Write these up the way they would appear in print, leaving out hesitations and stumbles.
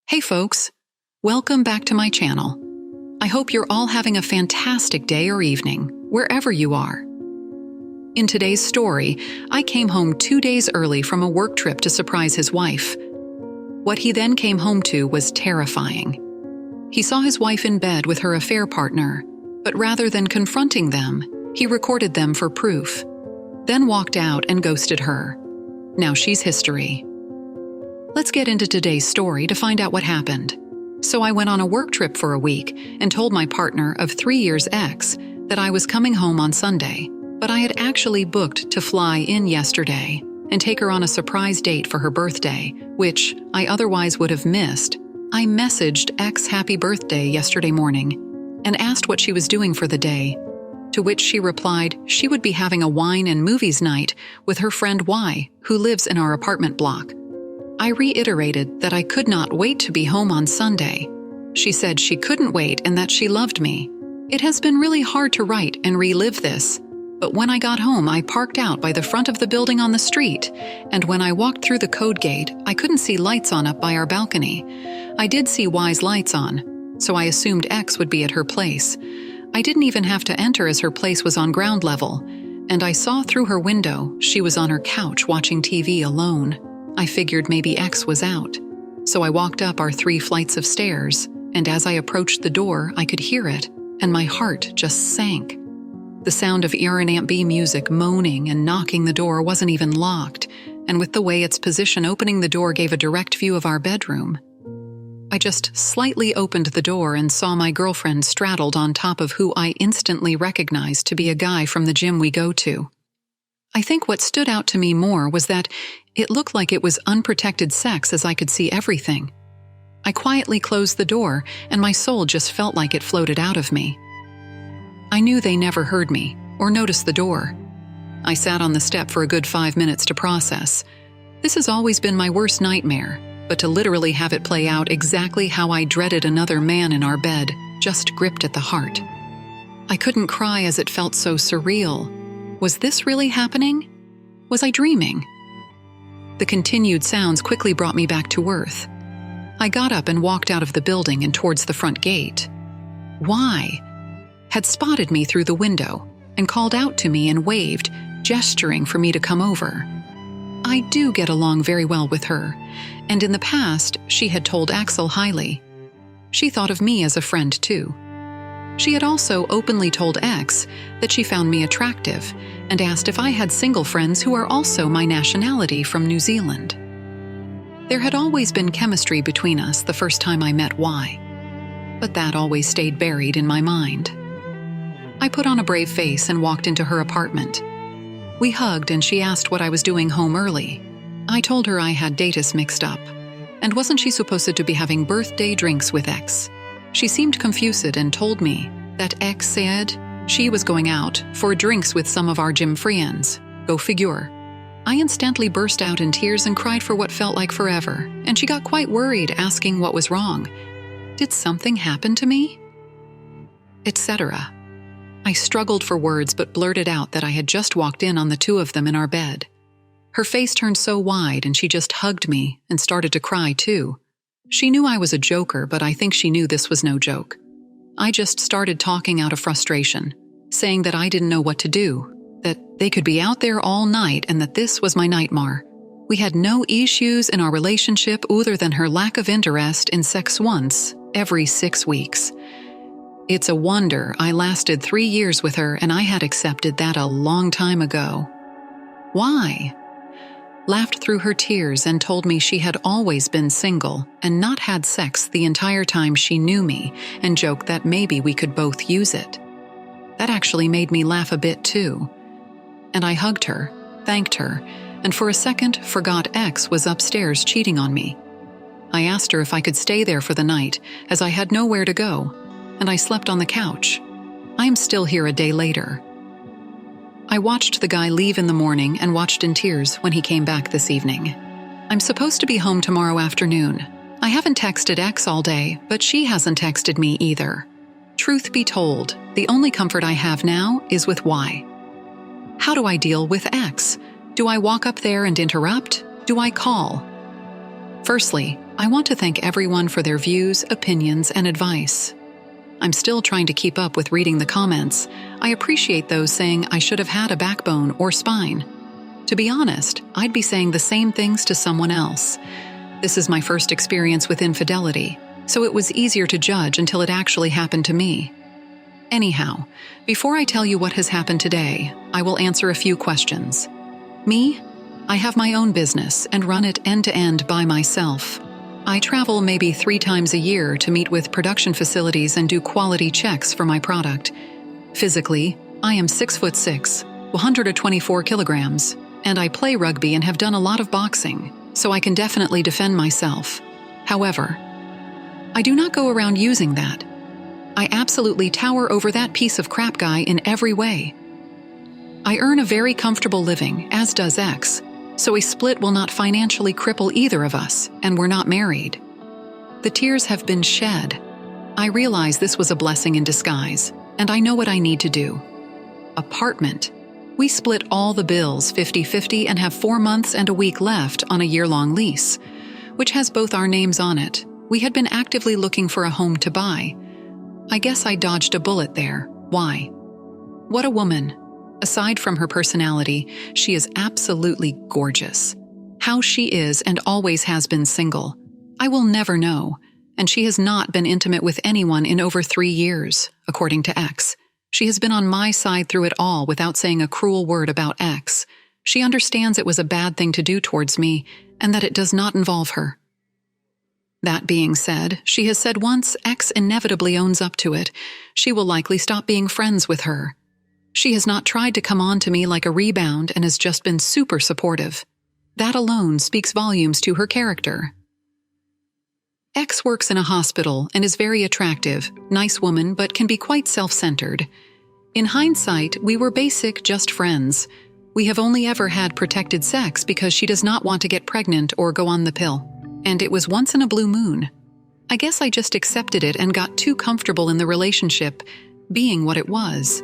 Hey folks, welcome back to my channel. I hope you're all having a fantastic day or evening, wherever you are. In today's story, I came home 2 days early from a work trip to surprise his wife. What he then came home to was terrifying. He saw his wife in bed with her affair partner, but rather than confronting them, he recorded them for proof, then walked out and ghosted her. Now she's history. Let's get into today's story to find out what happened. So I went on a work trip for a week and told my partner of 3 years ex that I was coming home on Sunday, but I had actually booked to fly in yesterday and take her on a surprise date for her birthday, which I otherwise would have missed. I messaged ex happy birthday yesterday morning and asked what she was doing for the day, to which she replied she would be having a wine and movies night with her friend Y, who lives in our apartment block. I reiterated that I could not wait to be home on Sunday. She said she couldn't wait and that she loved me. It has been really hard to write and relive this, but when I got home, I parked out by the front of the building on the street, and when I walked through the code gate, I couldn't see lights on up by our balcony. I did see Y's lights on, so I assumed X would be at her place. I didn't even have to enter as her place was on ground level, and I saw through her window she was on her couch watching TV alone. I figured maybe X was out, so I walked up our 3 flights of stairs, and as I approached the door, I could hear it, and my heart just sank. The sound of Aunt B music moaning and knocking the door wasn't even locked, and with the way its position, opening the door gave a direct view of our bedroom. I just slightly opened the door and saw my girlfriend straddled on top of who I instantly recognized to be a guy from the gym we go to. I think what stood out to me more was that it looked like it was unprotected sex, as I could see everything. I quietly closed the door, and my soul just felt like it floated out of me. I knew they never heard me or noticed the door. I sat on the step for a good 5 minutes to process. This has always been my worst nightmare, but to literally have it play out exactly how I dreaded another man in our bed just gripped at the heart. I couldn't cry as it felt so surreal. Was this really happening? Was I dreaming? The continued sounds quickly brought me back to earth. I got up and walked out of the building and towards the front gate. Y had spotted me through the window and called out to me and waved, gesturing for me to come over. I do get along very well with her, and in the past she had told Axel highly. She thought of me as a friend too. She had also openly told X that she found me attractive and asked if I had single friends who are also my nationality from New Zealand. There had always been chemistry between us the first time I met Y, but that always stayed buried in my mind. I put on a brave face and walked into her apartment. We hugged and she asked what I was doing home early. I told her I had datas mixed up, and wasn't she supposed to be having birthday drinks with X? She seemed confused and told me that X said she was going out for drinks with some of our gym friends. Go figure. I instantly burst out in tears and cried for what felt like forever, and she got quite worried, asking what was wrong. Did something happen to me? Etc. I struggled for words but blurted out that I had just walked in on the 2 of them in our bed. Her face turned so wide and she just hugged me and started to cry too. She knew I was a joker, but I think she knew this was no joke. I just started talking out of frustration, saying that I didn't know what to do, that they could be out there all night and that this was my nightmare. We had no issues in our relationship other than her lack of interest in sex once every 6 weeks. It's a wonder I lasted 3 years with her and I had accepted that a long time ago. Why? Laughed through her tears and told me she had always been single and not had sex the entire time she knew me, and joked that maybe we could both use it. That actually made me laugh a bit too. And I hugged her, thanked her, and for a second forgot X was upstairs cheating on me. I asked her if I could stay there for the night, as I had nowhere to go, and I slept on the couch. I am still here a day later. I watched the guy leave in the morning and watched in tears when he came back this evening. I'm supposed to be home tomorrow afternoon. I haven't texted X all day, but she hasn't texted me either. Truth be told, the only comfort I have now is with Y. How do I deal with X? Do I walk up there and interrupt? Do I call? Firstly, I want to thank everyone for their views, opinions, and advice. I'm still trying to keep up with reading the comments. I appreciate those saying I should have had a backbone or spine. To be honest, I'd be saying the same things to someone else. This is my first experience with infidelity, so it was easier to judge until it actually happened to me. Anyhow, before I tell you what has happened today, I will answer a few questions. Me? I have my own business and run it end-to-end by myself. I travel maybe 3 times a year to meet with production facilities and do quality checks for my product. Physically, I am 6'6", 124 kilograms, and I play rugby and have done a lot of boxing, so I can definitely defend myself. However, I do not go around using that. I absolutely tower over that piece of crap guy in every way. I earn a very comfortable living, as does X, so a split will not financially cripple either of us, and we're not married. The tears have been shed. I realize this was a blessing in disguise, and I know what I need to do. Apartment. We split all the bills 50-50 and have 4 months and a week left on a year-long lease, which has both our names on it. We had been actively looking for a home to buy. I guess I dodged a bullet there. Why? What a woman. Aside from her personality, she is absolutely gorgeous. How she is and always has been single, I will never know, and she has not been intimate with anyone in over 3 years, according to X. She has been on my side through it all without saying a cruel word about X. She understands it was a bad thing to do towards me, and that it does not involve her. That being said, she has said once X inevitably owns up to it, she will likely stop being friends with her. She has not tried to come on to me like a rebound and has just been super supportive. That alone speaks volumes to her character. X works in a hospital and is very attractive, nice woman, but can be quite self-centered. In hindsight, we were basic, just friends. We have only ever had protected sex because she does not want to get pregnant or go on the pill. And it was once in a blue moon. I guess I just accepted it and got too comfortable in the relationship, being what it was.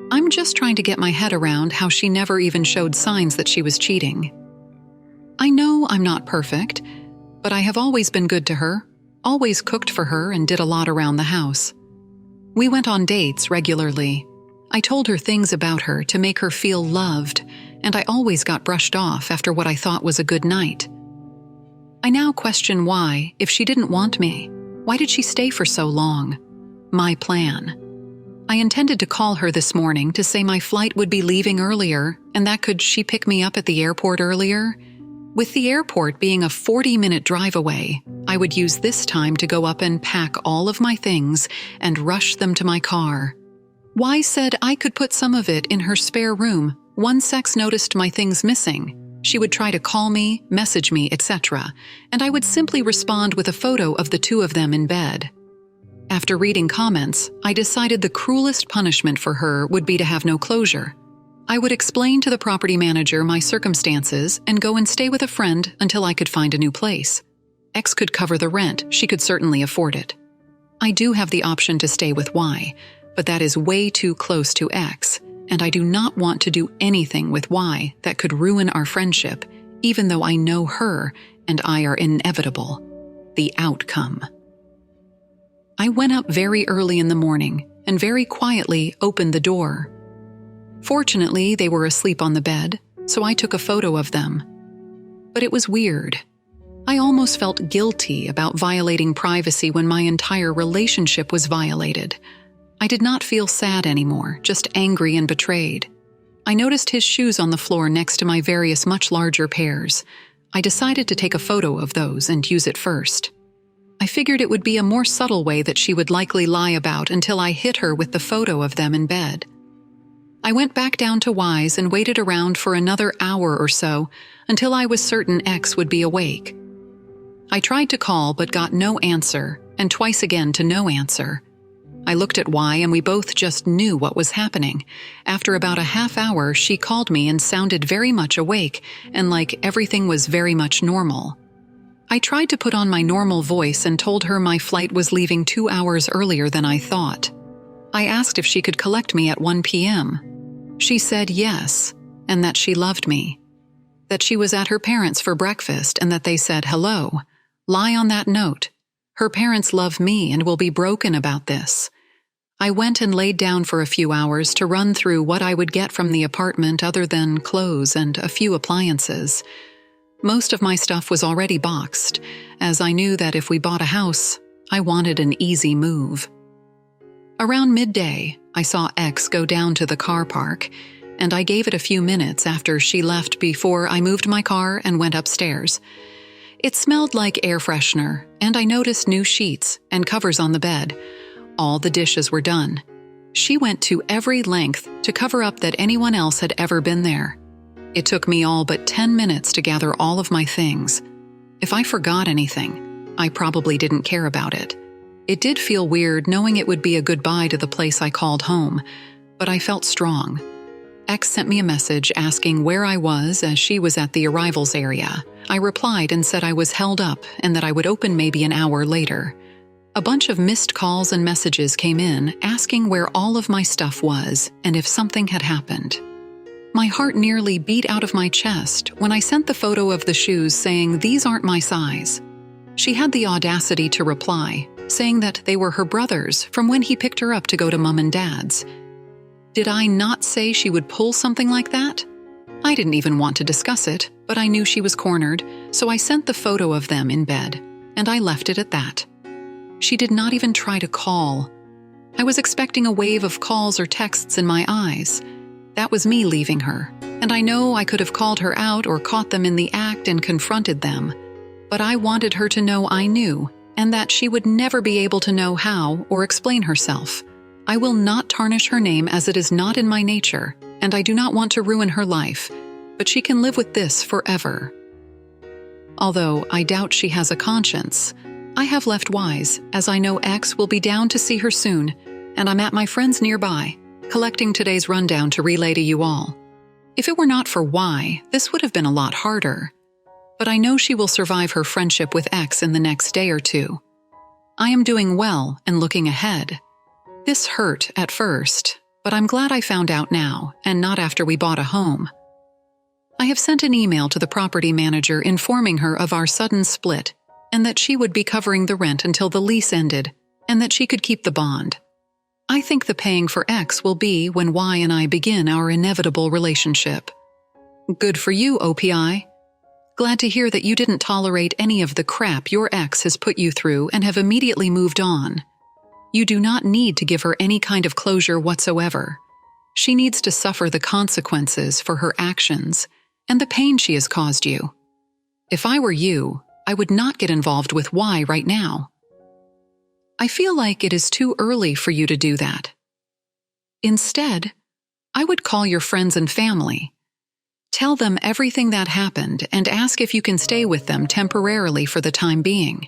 I'm just trying to get my head around how she never even showed signs that she was cheating. I know I'm not perfect, but I have always been good to her, always cooked for her and did a lot around the house. We went on dates regularly. I told her things about her to make her feel loved, and I always got brushed off after what I thought was a good night. I now question why, if she didn't want me, why did she stay for so long? My plan. I intended to call her this morning to say my flight would be leaving earlier and that could she pick me up at the airport earlier? With the airport being a 40-minute drive away, I would use this time to go up and pack all of my things and rush them to my car. Y said I could put some of it in her spare room. Once X noticed my things missing, she would try to call me, message me, etc., and I would simply respond with a photo of the 2 of them in bed. After reading comments, I decided the cruelest punishment for her would be to have no closure. I would explain to the property manager my circumstances and go and stay with a friend until I could find a new place. X could cover the rent, she could certainly afford it. I do have the option to stay with Y, but that is way too close to X, and I do not want to do anything with Y that could ruin our friendship, even though I know her and I are inevitable. The outcome. I went up very early in the morning and very quietly opened the door. Fortunately, they were asleep on the bed, so I took a photo of them. But it was weird. I almost felt guilty about violating privacy when my entire relationship was violated. I did not feel sad anymore, just angry and betrayed. I noticed his shoes on the floor next to my various much larger pairs. I decided to take a photo of those and use it first. I figured it would be a more subtle way that she would likely lie about until I hit her with the photo of them in bed. I went back down to Y's and waited around for another hour or so until I was certain X would be awake. I tried to call but got no answer, and twice again to no answer. I looked at Y and we both just knew what was happening. After about a half hour, she called me and sounded very much awake and like everything was very much normal. I tried to put on my normal voice and told her my flight was leaving 2 hours earlier than I thought. I asked if she could collect me at 1 p.m. She said yes, and that she loved me. That she was at her parents' for breakfast and that they said hello. Lie on that note. Her parents love me and will be broken about this. I went and laid down for a few hours to run through what I would get from the apartment other than clothes and a few appliances. Most of my stuff was already boxed, as I knew that if we bought a house, I wanted an easy move. Around midday, I saw X go down to the car park, and I gave it a few minutes after she left before I moved my car and went upstairs. It smelled like air freshener, and I noticed new sheets and covers on the bed. All the dishes were done. She went to every length to cover up that anyone else had ever been there. It took me all but 10 minutes to gather all of my things. If I forgot anything, I probably didn't care about it. It did feel weird knowing it would be a goodbye to the place I called home, but I felt strong. X sent me a message asking where I was as she was at the arrivals area. I replied and said I was held up and that I would open maybe an hour later. A bunch of missed calls and messages came in asking where all of my stuff was and if something had happened. My heart nearly beat out of my chest when I sent the photo of the shoes saying these aren't my size. She had the audacity to reply, saying that they were her brother's from when he picked her up to go to Mom and Dad's. Did I not say she would pull something like that? I didn't even want to discuss it, but I knew she was cornered, so I sent the photo of them in bed, and I left it at that. She did not even try to call. I was expecting a wave of calls or texts in my eyes. That was me leaving her, and I know I could have called her out or caught them in the act and confronted them. But I wanted her to know I knew, and that she would never be able to know how or explain herself. I will not tarnish her name as it is not in my nature, and I do not want to ruin her life, but she can live with this forever. Although I doubt she has a conscience, I have left Wise, as I know X will be down to see her soon, and I'm at my friend's nearby, collecting today's rundown to relay to you all. If it were not for Y, this would have been a lot harder. But I know she will survive her friendship with X in the next day or two. I am doing well and looking ahead. This hurt at first, but I'm glad I found out now, and not after we bought a home. I have sent an email to the property manager informing her of our sudden split, and that she would be covering the rent until the lease ended, and that she could keep the bond. I think the paying for X will be when Y and I begin our inevitable relationship. Good for you, Opie. Glad to hear that you didn't tolerate any of the crap your ex has put you through and have immediately moved on. You do not need to give her any kind of closure whatsoever. She needs to suffer the consequences for her actions and the pain she has caused you. If I were you, I would not get involved with Y right now. I feel like it is too early for you to do that. Instead, I would call your friends and family. Tell them everything that happened and ask if you can stay with them temporarily for the time being.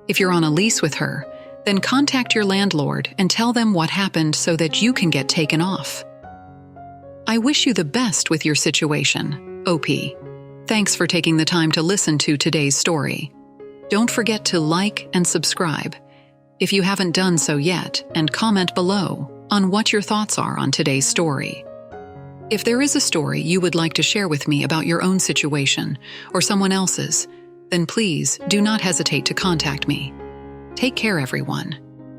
If you're on a lease with her, then contact your landlord and tell them what happened so that you can get taken off. I wish you the best with your situation, Opie. Thanks for taking the time to listen to today's story. Don't forget to like and subscribe if you haven't done so yet, and comment below on what your thoughts are on today's story. If there is a story you would like to share with me about your own situation or someone else's, then please do not hesitate to contact me. Take care, everyone.